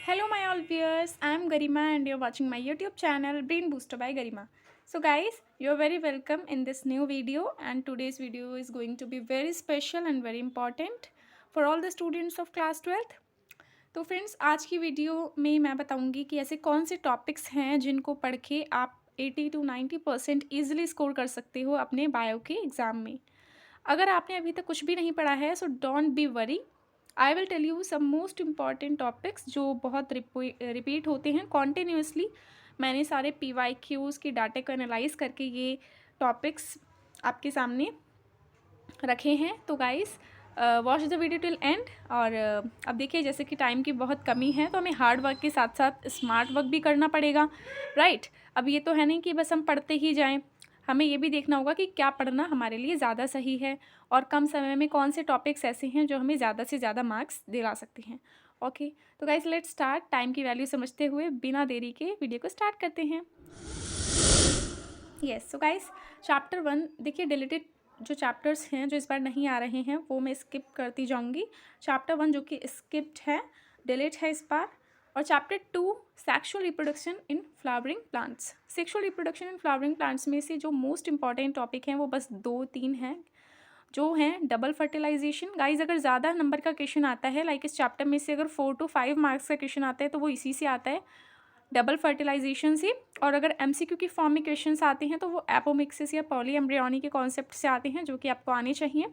Hello, my all viewers. I am Garima, and you're watching my YouTube channel Brain Booster by Garima. So, guys, you're very welcome in this new video, and today's video is going to be very special and very important for all the students of class 12th. तो friends, आज की video में मैं बताऊंगी कि ऐसे कौन से टॉपिक्स हैं जिनको पढ़ के आप 80 to 90% ईजिली स्कोर कर सकते हो अपने बायो के एग्ज़ाम में। अगर आपने अभी तक कुछ भी नहीं पढ़ा है so don't be worry, I will tell you some most important topics जो बहुत रिपीट होते हैं कॉन्टिन्यूसली। मैंने सारे PYQs की डाटा को एनालाइज करके ये टॉपिक्स आपके सामने रखे हैं। तो guys watch the video till and. और अब देखिए, जैसे कि टाइम की बहुत कमी है तो हमें हार्ड वर्क के साथ साथ स्मार्ट वर्क भी करना पड़ेगा, राइट। अब ये तो है नहीं कि बस हम पढ़ते ही जाएं, हमें ये भी देखना होगा कि क्या पढ़ना हमारे लिए ज़्यादा सही है और कम समय में कौन से टॉपिक्स ऐसे हैं जो हमें ज़्यादा से ज़्यादा मार्क्स दिला सकते हैं। ओके, तो गाइस लेट्स स्टार्ट। टाइम की वैल्यू समझते हुए बिना देरी के वीडियो को स्टार्ट करते हैं। यस, सो गाइस चैप्टर 1 देखिए, डिलीटेड जो चैप्टर्स हैं जो इस बार नहीं आ रहे हैं वो मैं स्किप करती जाऊंगी। चैप्टर 1 जो कि स्किप्ड है, डिलीट है इस बार। और chapter 2 sexual reproduction in flowering plants. Sexual reproduction in flowering plants में से जो मोस्ट इंपॉर्टेंट टॉपिक हैं वो बस 2-3 हैं, जो हैं डबल फर्टिलाइजेशन। गाइज अगर ज़्यादा नंबर का क्वेश्चन आता है, लाइक इस चैप्टर में से अगर 4 to 5 मार्क्स का क्वेश्चन आता है तो वो इसी से आता है, डबल फर्टिलाइजेशन से। और अगर MCQ की फॉर्म में क्वेश्चंस आते हैं तो वो एपोमिक्सिस या पॉली एम्ब्रियोनी के कॉन्सेप्ट से आते हैं, जो कि आपको आने चाहिए।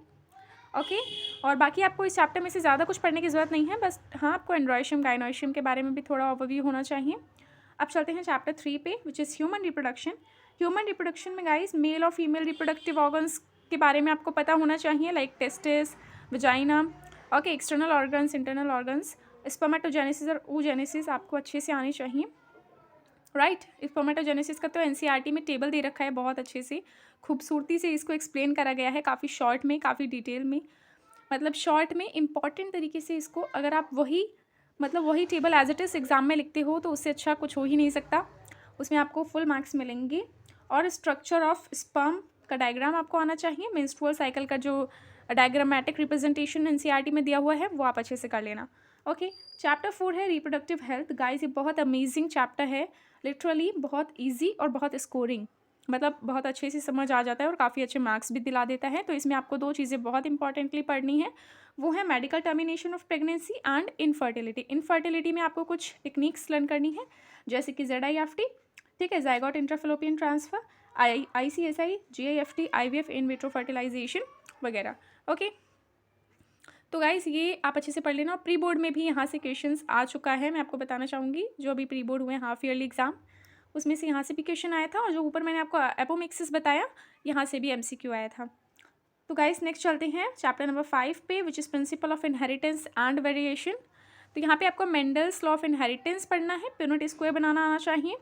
ओके, और बाकी आपको इस चैप्टर में से ज़्यादा कुछ पढ़ने की ज़रूरत नहीं है, बस हाँ आपको एंड्रॉयशियम गाइनोशियम के बारे में भी थोड़ा ओवरव्यू होना चाहिए। अब चलते हैं चैप्टर 3 पे, which is human reproduction. Human reproduction में गाइस मेल और फीमेल रिप्रोडक्टिव ऑर्गन्स के बारे में आपको पता होना चाहिए, like testis, vagina, okay, external organs, internal organs, spermatogenesis और oogenesis आपको अच्छे से आनी चाहिए, राइट। स्पर्मेटोजेनेसिस का तो NCERT में टेबल दे रखा है, बहुत अच्छे से खूबसूरती से इसको एक्सप्लेन करा गया है, काफ़ी शॉर्ट में, काफ़ी डिटेल में, मतलब शॉर्ट में इम्पॉर्टेंट तरीके से इसको अगर आप वही table as it is exam में लिखते हो तो उससे अच्छा कुछ हो ही नहीं सकता, उसमें आपको फुल मार्क्स मिलेंगे। और स्ट्रक्चर ऑफ स्पर्म का डायग्राम आपको आना चाहिए, मेंस्ट्रुअल साइकिल का जो डायग्रामेटिक रिप्रेजेंटेशन NCERT में दिया हुआ है वो आप अच्छे से कर लेना। ओके, चैप्टर 4 है रिप्रोडक्टिव हेल्थ। गाइस ये बहुत अमेजिंग चैप्टर है, लिटरली बहुत ईजी और बहुत स्कोरिंग, मतलब बहुत अच्छे से समझ आ जाता है और काफ़ी अच्छे मार्क्स भी दिला देता है। तो इसमें आपको 2 चीज़ें बहुत इंपॉर्टेंटली पढ़नी है, वो है medical termination of pregnancy and infertility. Infertility में आपको कुछ टेक्निक्स लर्न करनी है, जैसे कि ZIFT, ठीक है, zygote intrafallopian transfer, ICSI, GIFT, IVF, in vitro fertilisation वगैरह। ओके, तो गाइस ये आप अच्छे से पढ़ लेना। और प्री बोर्ड में भी यहाँ से क्वेश्चंस आ चुका है, मैं आपको बताना चाहूँगी, जो अभी प्री बोर्ड हुए हाफ ईयरली एग्जाम, उसमें से यहाँ से भी क्वेश्चन आया था, और जो ऊपर मैंने आपको एपोमिक्सिस बताया यहाँ से भी MCQ आया था। तो गाइस नेक्स्ट चलते हैं चैप्टर नंबर 5 पे, which is principle of inheritance and variation. तो यहाँ पे आपको मेंडल्स लॉ ऑफ इनहेरिटेंस पढ़ना है, पिनोट स्क्वायर बनाना आना चाहिए,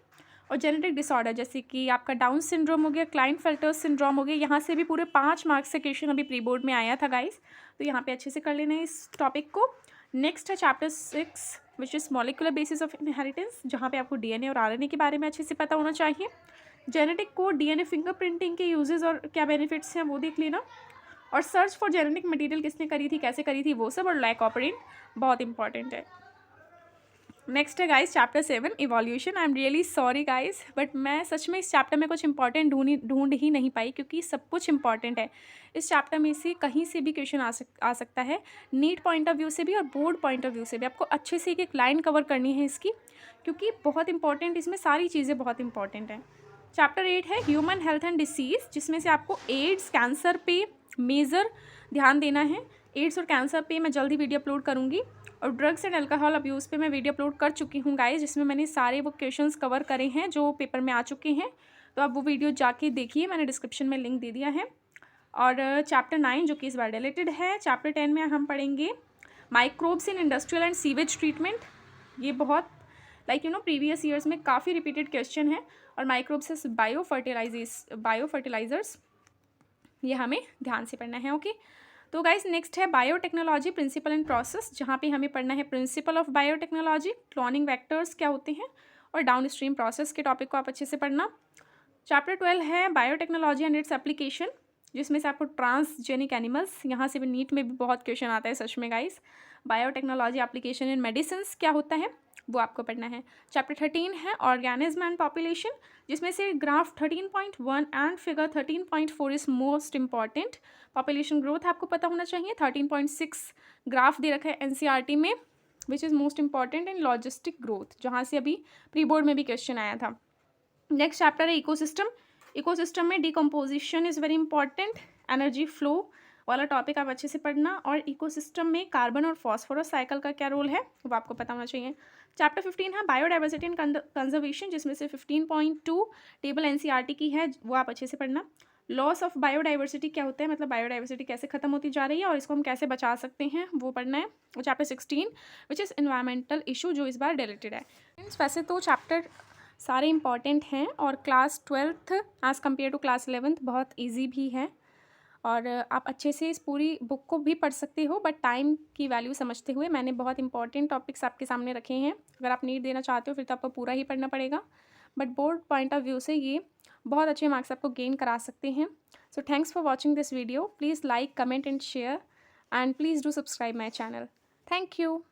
और जेनेटिक डिसऑर्डर जैसे कि आपका डाउन सिंड्रोम हो गया, क्लाइनफेल्टर सिंड्रोम हो गया, यहाँ से भी पूरे 5 मार्क्स से क्वेश्चन अभी प्री बोर्ड में आया था गाइस, तो यहाँ पे अच्छे से कर लेना है इस टॉपिक को। नेक्स्ट है chapter 6 which is molecular basis of inheritance, जहाँ पे आपको DNA और RNA के बारे में अच्छे से पता होना चाहिए। जेनेटिक कोड, DNA फिंगरप्रिंटिंग के यूजेस और क्या बेनिफिट्स हैं वो देख लेना, और सर्च फॉर जेनेटिक मटेरियल किसने करी थी, कैसे करी थी, वो सब, और लैक ऑपरेंट बहुत इंपॉर्टेंट है। नेक्स्ट है guys chapter 7 evolution. I am really sorry guys, but मैं सच में इस चैप्टर में कुछ इंपॉर्टेंट ढूंढ ही नहीं पाई, क्योंकि सब कुछ इंपॉर्टेंट है इस चैप्टर में से, कहीं से भी क्वेश्चन आ सकता है, नीट पॉइंट ऑफ व्यू से भी और बोर्ड पॉइंट ऑफ व्यू से भी। आपको अच्छे से एक लाइन कवर करनी है इसकी, क्योंकि बहुत इंपॉर्टेंट, इसमें सारी चीज़ें बहुत इंपॉर्टेंट हैं। चैप्टर 8 है ह्यूमन हेल्थ एंड डिसीज़, जिसमें से आपको एड्स, कैंसर पे मेजर ध्यान देना है। एड्स और कैंसर पे मैं जल्दी वीडियो अपलोड करूँगी, और ड्रग्स एंड अल्कोहल अब्यूज़ पे मैं वीडियो अपलोड कर चुकी हूँ गाइस, जिसमें मैंने सारे वो क्वेश्चंस कवर करे हैं जो पेपर में आ चुके हैं, तो आप वो वीडियो जाके देखिए, मैंने डिस्क्रिप्शन में लिंक दे दिया है। और चैप्टर 9 जो कि इस बार डिलीटेड है। चैप्टर 10 में हम पढ़ेंगे microbes in industrial and sewage treatment. ये बहुत प्रीवियस ईयर्स में काफ़ी रिपीटेड क्वेश्चन है, और माइक्रोब्स इज बायो फर्टिलाइजर्स, ये हमें ध्यान से पढ़ना है। ओके, तो गाइस नेक्स्ट है बायोटेक्नोलॉजी प्रिंसिपल एंड प्रोसेस, जहाँ पे हमें पढ़ना है principle of biotechnology, cloning vectors क्या होते हैं, और डाउन स्ट्रीम प्रोसेस के टॉपिक को आप अच्छे से पढ़ना। चैप्टर 12 है बायोटेक्नोलॉजी एंड इट्स एप्लीकेशन, जिसमें से आपको ट्रांसजेनिक एनिमल्स, यहाँ से भी नीट में भी बहुत क्वेश्चन आता है सच में guys, biotechnology application in medicines क्या होता है वो आपको पढ़ना है। चैप्टर 13 है ऑर्गेनिज्म एंड पॉपुलेशन, जिसमें से graph 13.1 and figure 13.4 is most important. Population growth आपको पता होना चाहिए। 13.6 ग्राफ दे रखा है एनसीईआरटी में, which is most important in logistic growth, जहाँ से अभी प्री बोर्ड में भी क्वेश्चन आया था। नेक्स्ट चैप्टर है इकोसिस्टम। इकोसिस्टम में decomposition is very important, energy flow वाला टॉपिक आप अच्छे से पढ़ना, और इकोसिस्टम में कार्बन और फॉस्फोरस साइकिल का क्या रोल है वो आपको पता होना चाहिए। चैप्टर 15 है बायोडाइवर्सिटी एंड कंजर्वेशन, जिसमें से 15.2 टेबल एनसीईआरटी की है, वो आप अच्छे से पढ़ना। लॉस ऑफ बायोडाइवर्सिटी क्या होता है, मतलब बायोडाइवर्सिटी कैसे खत्म होती जा रही है और इसको हम कैसे बचा सकते हैं वो पढ़ना है। और chapter 16 which is environmental issue, जो इस बार डिलीटेड है। वैसे तो चैप्टर सारे इंपॉर्टेंट हैं और class 12th as compare to class 11th बहुत ईजी भी है, और आप अच्छे से इस पूरी बुक को भी पढ़ सकते हो, बट टाइम की वैल्यू समझते हुए मैंने बहुत इंपॉर्टेंट टॉपिक्स आपके सामने रखे हैं। अगर आप नीट देना चाहते हो फिर तो आपको पूरा ही पढ़ना पड़ेगा, but board point of view से ये बहुत अच्छे मार्क्स आपको गेन करा सकते हैं। So thanks for watching this video. Please like, comment and share, and please do subscribe my channel. Thank you.